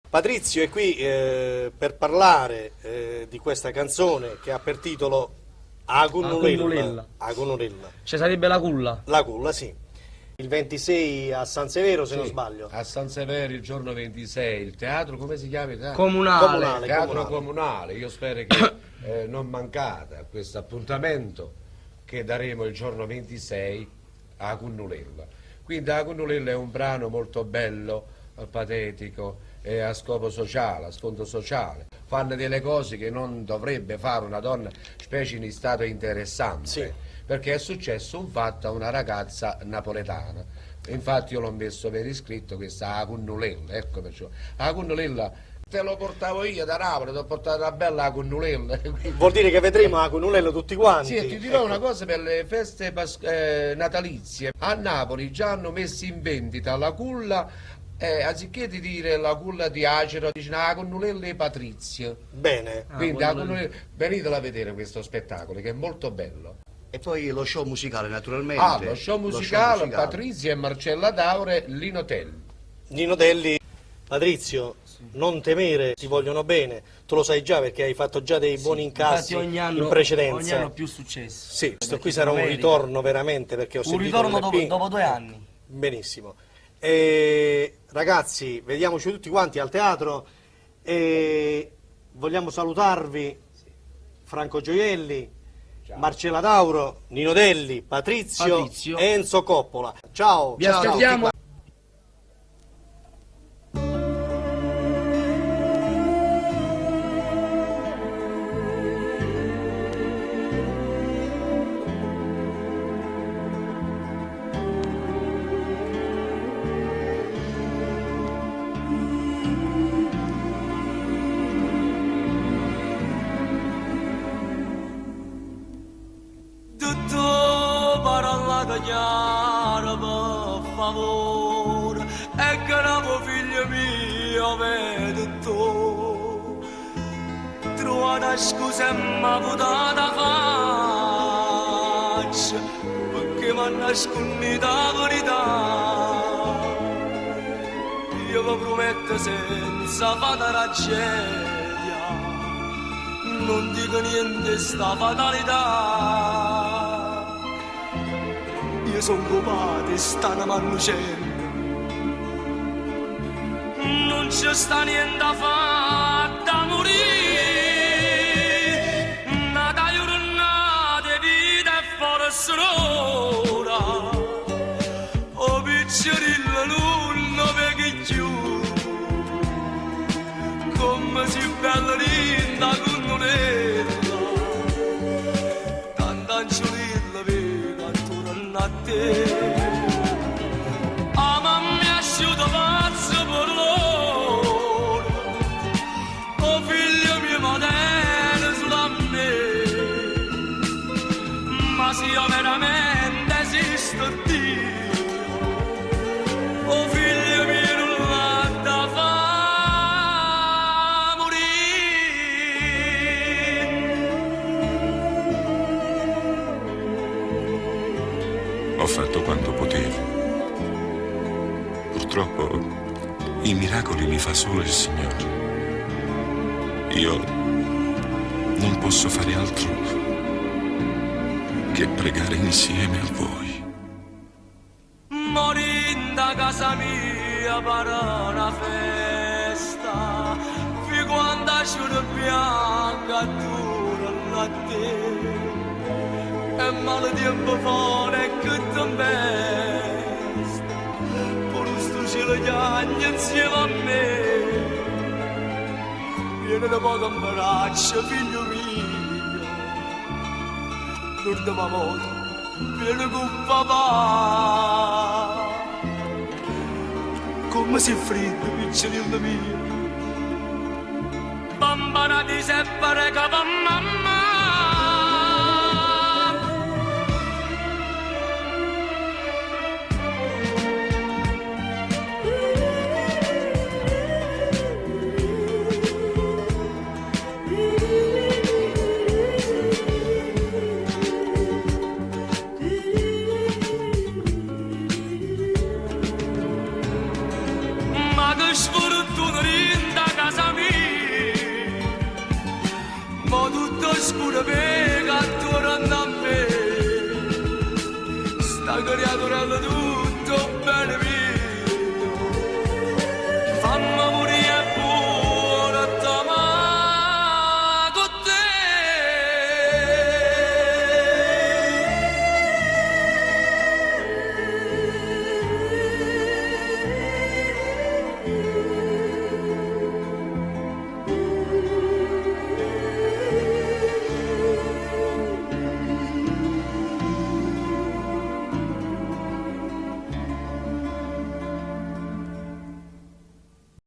Patrizio è qui per parlare di questa canzone che ha per titolo Agunnulella. Agunnulella. Ci sarebbe la culla. La culla, sì. Il 26 a San Severo, se non sbaglio. A San Severo il giorno 26, il teatro, come si chiama? Il teatro? Comunale. Teatro comunale. Io spero che non mancate a questo appuntamento che daremo il giorno 26 a Agunnulella. Quindi Agunnulella è un brano molto bello, patetico e a scopo sociale, a sfondo sociale. Fanno delle cose che non dovrebbe fare una donna, specie in stato interessante. Sì. Perché è successo un fatto a una ragazza napoletana. Infatti io l'ho messo per iscritto questa Agunnulella, ecco perciò. Agunnulella te lo portavo io da Napoli, ti ho portato una bella Agunnulella. Vuol dire che vedremo Agunnulella tutti quanti. Sì, e ti dirò una cosa per le feste natalizie. A Napoli già hanno messo in vendita la culla, anziché di dire la culla di Acero, dicono Agunnulella e Patrizia. Bene. Quindi venitela a vedere questo spettacolo che è molto bello. E poi lo show musicale, naturalmente. Lo show musicale, Patrizia e Marcella Daure, Lino Telli. Nino Delli, Patrizio, non temere, ti vogliono bene. Tu lo sai già perché hai fatto già dei buoni incassi in precedenza. Ogni anno più successo. Sì, questo qui sarà un ritorno veramente perché ho sentito Un ritorno dopo 2 anni. Benissimo. Ragazzi, vediamoci tutti quanti al teatro e vogliamo salutarvi. Franco Gioielli, Marcella Dauro, Nino Delli, Patrizio. E Enzo Coppola. Ciao. Vi aspettiamo. Chiara, per favore, e che la figlia mia vede tu. Trova una scusa e mi potata faccia, perché mi ha nascondito la verità. Io vi prometto senza fare tragedia, non dico niente sta fatalità. Io sono copata e stanno mannucendo, non c'è sta niente a fare da morire. Nata giornata vita e forse l'ora, o piccerilla l'unno per chiù, come si bella linda con nonella, tanta anciolilla vega attorno a te. A mamma mi ha asciuto pazzo per loro, o figlio mio moderno sulla me, ma se io veramente esisto Dio, o figlio mio non l'ha da fare morire. Ho fatto quanto potevo. Purtroppo i miracoli li fa solo il Signore. Io non posso fare altro che pregare insieme a voi. Morì da casa mia per una festa, fi quando asciuga bianca attorno a te. E male tempo fuori che tempesta, per sto cielo chiagna insieme a me. Vieni da poco in braccio, figlio mio, l'ultima volta, vieni con papà. Come si è freddo, piccolino mio, bambana di seppare che va